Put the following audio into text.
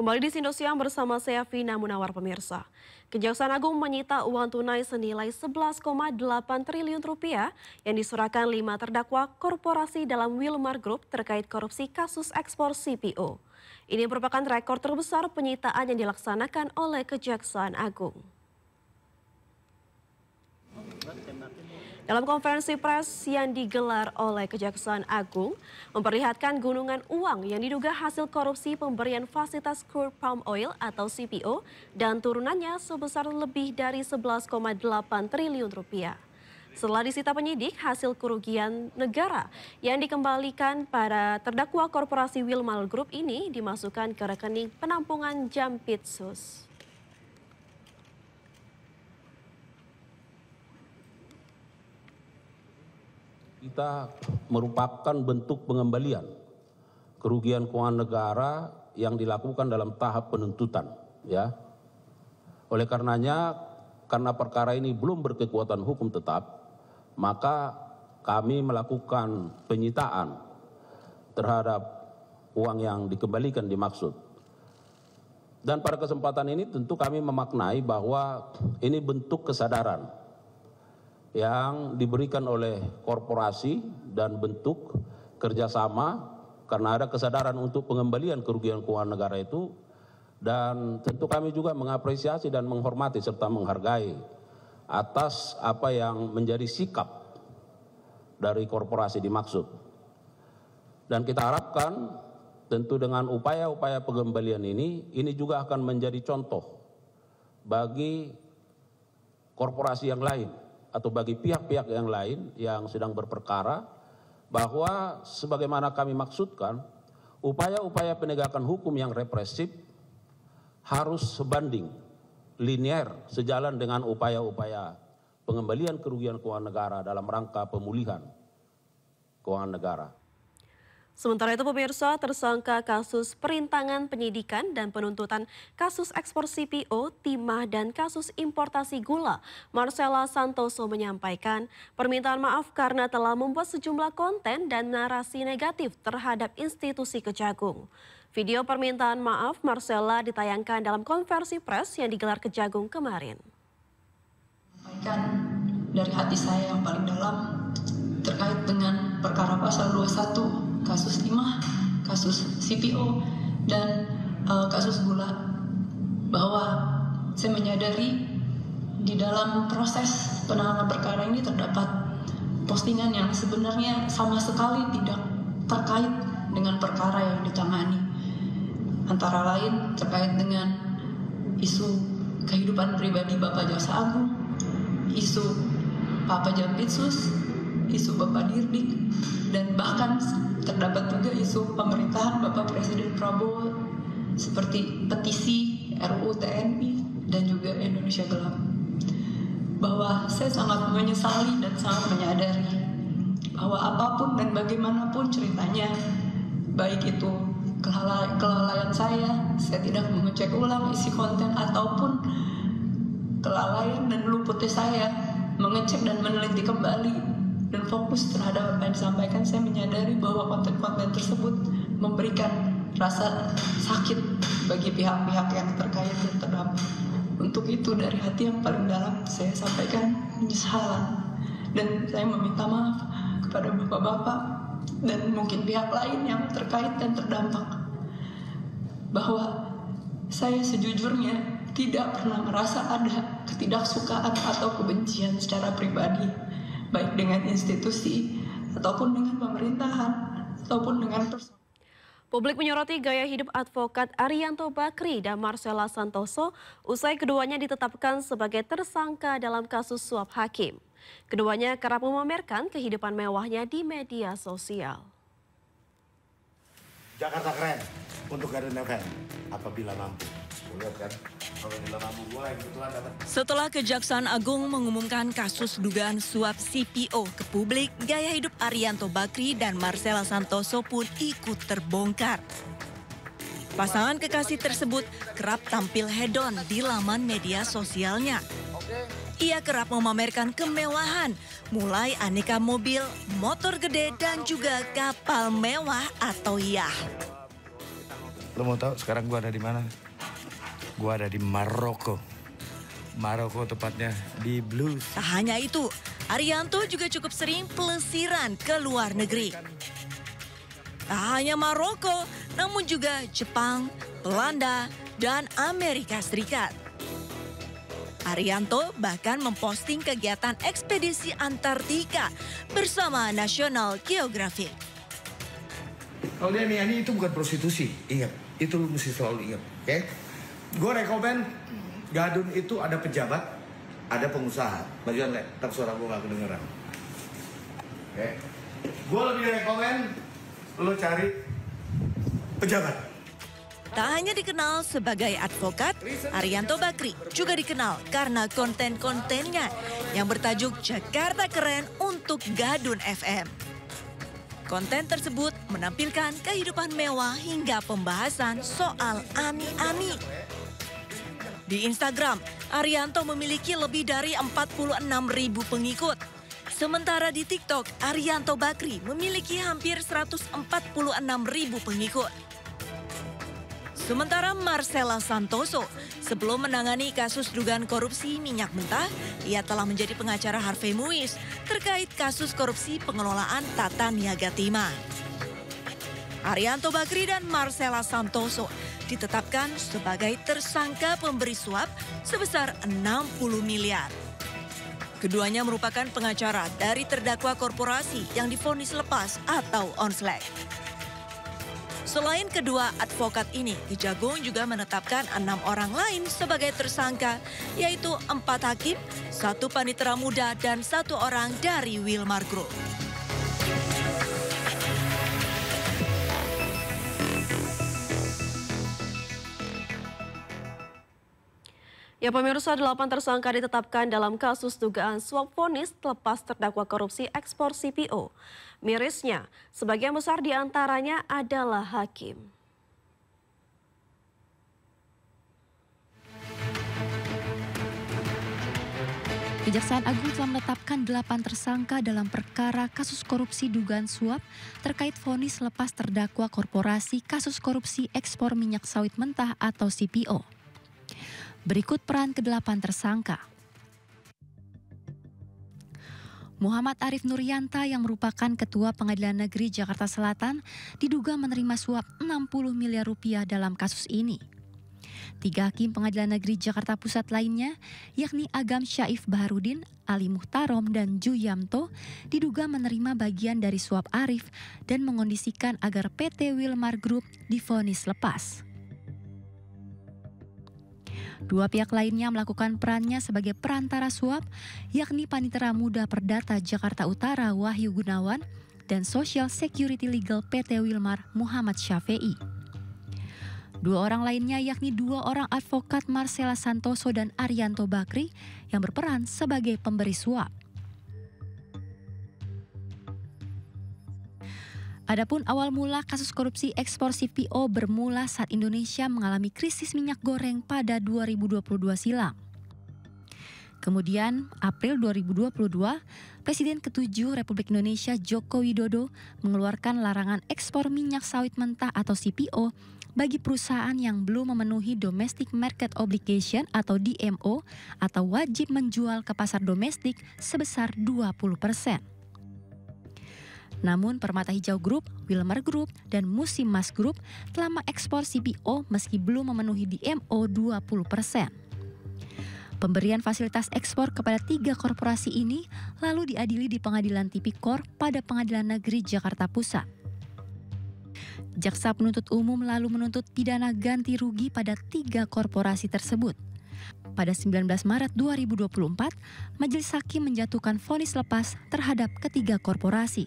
Kembali di Sindosiang bersama saya Vina Munawar pemirsa. Kejaksaan Agung menyita uang tunai senilai 11,8 triliun rupiah yang diserahkan 5 terdakwa korporasi dalam Wilmar Group terkait korupsi kasus ekspor CPO. Ini merupakan rekor terbesar penyitaan yang dilaksanakan oleh Kejaksaan Agung. Dalam konferensi pers yang digelar oleh Kejaksaan Agung, memperlihatkan gunungan uang yang diduga hasil korupsi pemberian fasilitas crude palm oil atau CPO dan turunannya sebesar lebih dari 11,8 triliun rupiah. Setelah disita penyidik, hasil kerugian negara yang dikembalikan pada terdakwa korporasi Wilmar Group ini dimasukkan ke rekening penampungan Jampitsus. Kita merupakan bentuk pengembalian kerugian keuangan negara yang dilakukan dalam tahap penuntutan, ya. Oleh karenanya, karena perkara ini belum berkekuatan hukum tetap, maka kami melakukan penyitaan terhadap uang yang dikembalikan dimaksud. Dan pada kesempatan ini tentu kami memaknai bahwa ini bentuk kesadaran yang diberikan oleh korporasi dan bentuk kerjasama karena ada kesadaran untuk pengembalian kerugian keuangan negara itu, dan tentu kami juga mengapresiasi dan menghormati serta menghargai atas apa yang menjadi sikap dari korporasi dimaksud. Dan kita harapkan tentu dengan upaya-upaya pengembalian ini juga akan menjadi contoh bagi korporasi yang lain atau bagi pihak-pihak yang lain yang sedang berperkara, bahwa sebagaimana kami maksudkan, upaya-upaya penegakan hukum yang represif harus sebanding, linear, sejalan dengan upaya-upaya pengembalian kerugian keuangan negara dalam rangka pemulihan keuangan negara. Sementara itu pemirsa, tersangka kasus perintangan penyidikan dan penuntutan kasus ekspor CPO, timah dan kasus importasi gula, Marcella Santoso menyampaikan permintaan maaf karena telah membuat sejumlah konten dan narasi negatif terhadap institusi Kejagung. Video permintaan maaf Marcella ditayangkan dalam konversi pers yang digelar Kejagung kemarin. Sampaikan dari hati saya yang paling dalam terkait dengan perkara pasal 21 kasus timah, kasus CPO, dan kasus gula, bahwa saya menyadari di dalam proses penanganan perkara ini terdapat postingan yang sebenarnya sama sekali tidak terkait dengan perkara yang ditangani. Antara lain terkait dengan isu kehidupan pribadi Bapak Jaksa Agung, isu Pak Jampitsus, isu Bapak Dirdik, dan bahkan terdapat juga isu pemerintahan Bapak Presiden Prabowo seperti petisi RUU TNI dan juga Indonesia Gelap. Bahwa saya sangat menyesali dan sangat menyadari bahwa apapun dan bagaimanapun ceritanya, baik itu kelalaian saya tidak mengecek ulang isi konten, ataupun kelalaian dan luputnya saya mengecek dan meneliti kembali dan fokus terhadap apa yang disampaikan, saya menyadari bahwa konten-konten tersebut memberikan rasa sakit bagi pihak-pihak yang terkait dan terdampak. Untuk itu dari hati yang paling dalam saya sampaikan penyesalan, dan saya meminta maaf kepada bapak-bapak dan mungkin pihak lain yang terkait dan terdampak, bahwa saya sejujurnya tidak pernah merasa ada ketidaksukaan atau kebencian secara pribadi, baik dengan institusi, ataupun dengan pemerintahan, ataupun dengan personal. Publik menyoroti gaya hidup advokat Arianto Bakri dan Marcella Santoso usai keduanya ditetapkan sebagai tersangka dalam kasus suap hakim. Keduanya kerap memamerkan kehidupan mewahnya di media sosial. Jakarta keren untuk Garden FM apabila mampu. Lihat kan? Setelah Kejaksaan Agung mengumumkan kasus dugaan suap CPO ke publik, gaya hidup Arianto Bakri dan Marcella Santoso pun ikut terbongkar. Pasangan kekasih tersebut kerap tampil hedon di laman media sosialnya. Ia kerap memamerkan kemewahan, mulai aneka mobil, motor gede, dan juga kapal mewah atau yacht. Lo mau tahu sekarang gue ada di mana? Gue ada di Maroko. Maroko tepatnya di Blues. Tak hanya itu, Arianto juga cukup sering pelesiran ke luar negeri. Tak hanya Maroko, namun juga Jepang, Belanda, dan Amerika Serikat. Arianto bahkan memposting kegiatan ekspedisi Antartika bersama National Geographic. Kalau dia ini itu bukan prostitusi, ingat. Itu lu mesti selalu ingat, oke? Gue rekomen Gadun itu ada pejabat, ada pengusaha. Majuan le, ntar suara gue gak kedengeran. Oke? Gue lebih rekomen lo cari pejabat. Tak hanya dikenal sebagai advokat, Arianto Bakri juga dikenal karena konten-kontennya yang bertajuk Jakarta Keren untuk Gadun FM. Konten tersebut menampilkan kehidupan mewah hingga pembahasan soal ani-ani. Di Instagram, Arianto memiliki lebih dari 46.000 pengikut. Sementara di TikTok, Arianto Bakri memiliki hampir 146.000 pengikut. Sementara Marcella Santoso, sebelum menangani kasus dugaan korupsi minyak mentah, ia telah menjadi pengacara Harvey Muiz terkait kasus korupsi pengelolaan Tata Niaga Timah. Arianto Bakri dan Marcella Santoso ditetapkan sebagai tersangka pemberi suap sebesar 60 miliar. Keduanya merupakan pengacara dari terdakwa korporasi yang divonis lepas atau onslek. Selain kedua advokat ini, Kejagung juga menetapkan 6 orang lain sebagai tersangka, yaitu 4 hakim, 1 panitera muda, dan 1 orang dari Wilmar Group. Ya pemirsa, 8 tersangka ditetapkan dalam kasus dugaan suap vonis lepas terdakwa korupsi ekspor CPO. Mirisnya, sebagian besar di antaranya adalah hakim. Kejaksaan Agung telah menetapkan 8 tersangka dalam perkara kasus korupsi dugaan suap terkait vonis lepas terdakwa korporasi kasus korupsi ekspor minyak sawit mentah atau CPO. Berikut peran ke-8 tersangka. Muhammad Arif Nurianta yang merupakan Ketua Pengadilan Negeri Jakarta Selatan diduga menerima suap 60 miliar rupiah dalam kasus ini. 3 hakim Pengadilan Negeri Jakarta Pusat lainnya, yakni Agam Syaif Baharudin, Ali Muhtarom, dan Ju Yamto, diduga menerima bagian dari suap Arif dan mengondisikan agar PT Wilmar Group divonis lepas. 2 pihak lainnya melakukan perannya sebagai perantara suap, yakni Panitera Muda Perdata Jakarta Utara Wahyu Gunawan dan Social Security Legal PT Wilmar Muhammad Syafei. 2 orang lainnya yakni 2 orang advokat Marcella Santoso dan Arianto Bakri yang berperan sebagai pemberi suap. Adapun awal mula kasus korupsi ekspor CPO bermula saat Indonesia mengalami krisis minyak goreng pada 2022 silam. Kemudian, April 2022, Presiden ke-7 Republik Indonesia Joko Widodo mengeluarkan larangan ekspor minyak sawit mentah atau CPO bagi perusahaan yang belum memenuhi Domestic Market Obligation atau DMO atau wajib menjual ke pasar domestik sebesar 20%. Namun Permata Hijau Group, Wilmar Group, dan Musimas Group telah mengekspor CPO meski belum memenuhi DMO 20%. Pemberian fasilitas ekspor kepada 3 korporasi ini lalu diadili di Pengadilan Tipikor pada Pengadilan Negeri Jakarta Pusat. Jaksa penuntut umum lalu menuntut pidana ganti rugi pada 3 korporasi tersebut. Pada 19 Maret 2024, Majelis Hakim menjatuhkan vonis lepas terhadap ketiga korporasi.